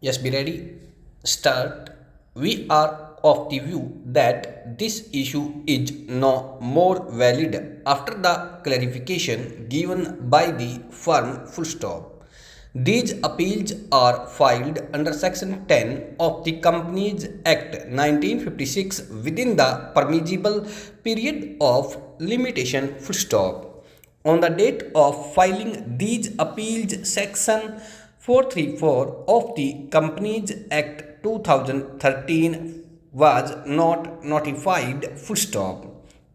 Yes, be ready. Start. We are of the view that this issue is no more valid after the clarification given by the firm full stop. These appeals are filed under Section 10 of the Companies Act 1956 within the permissible period of limitation full stop. On the date of filing these appeals, Section 434 of the Companies Act 2013 was not notified full stop.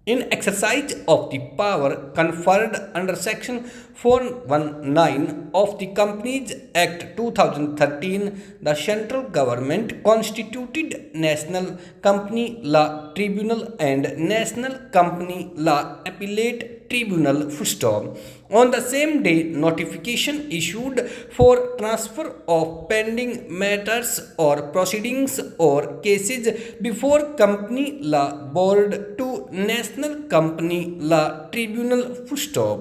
In exercise of the power conferred under Section 419 of the Companies Act 2013, the central government constituted National Company Law Tribunal and National Company Law Appellate Tribunal full stop. On the same day, notification issued for transfer of pending matters or proceedings or cases before Company Law Board to National Company Law Tribunal full stop.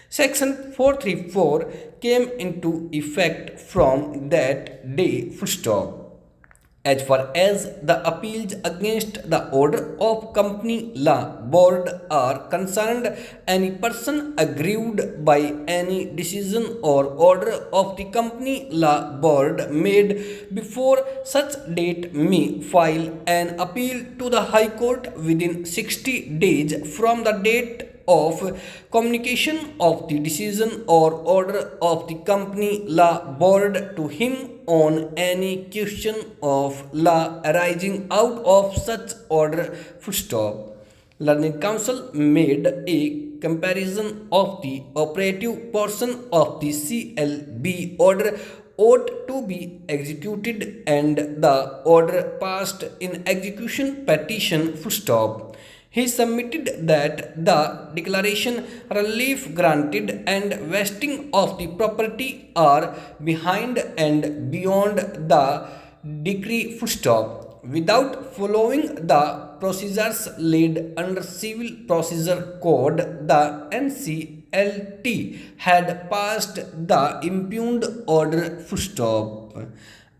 Section 434 came into effect from that day full stop. As far as the appeals against the order of company law board are concerned, any person aggrieved by any decision or order of the company law board made before such date may file an appeal to the High Court within 60 days from the date of communication of the decision or order of the company law board to him on any question of law arising out of such order full stop. Learned Counsel made a comparison of the operative portion of the CLB order ought to be executed and the order passed in execution petition full stop. He submitted that the declaration, relief granted, and vesting of the property are behind and beyond the decree full stop. Without following the procedures laid under Civil Procedure Code, the NCLT had passed the impugned order full stop.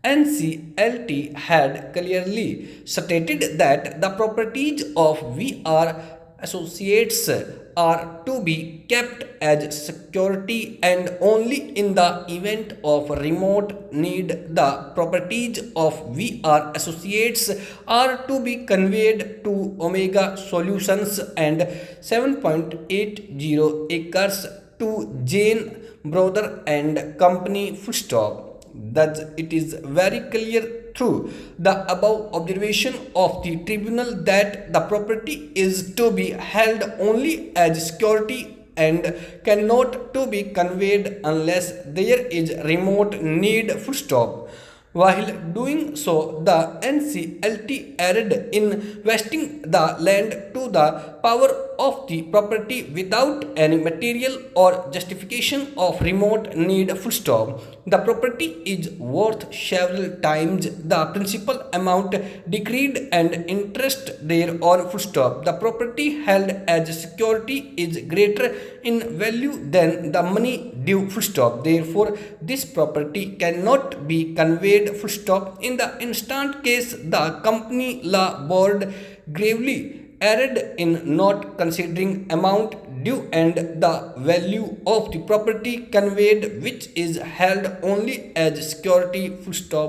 NCLT had clearly stated that the properties of VR associates are to be kept as security and only in the event of remote need the properties of VR associates are to be conveyed to Omega Solutions and 7.80 acres to Jane Brother and Company full stop. Thus, it is very clear through the above observation of the tribunal that the property is to be held only as security and cannot to be conveyed unless there is remote need full stop. While doing so, the NCLT erred in vesting the land to the power of the property without any material or justification of remote need full stop. The property is worth several times the principal amount decreed and interest thereon full stop. The property held as security is greater in value than the money due full stop. Therefore, this property cannot be conveyed full stop. In the instant case, the company law board gravely erred in not considering amount due and the value of the property conveyed, which is held only as security full stop.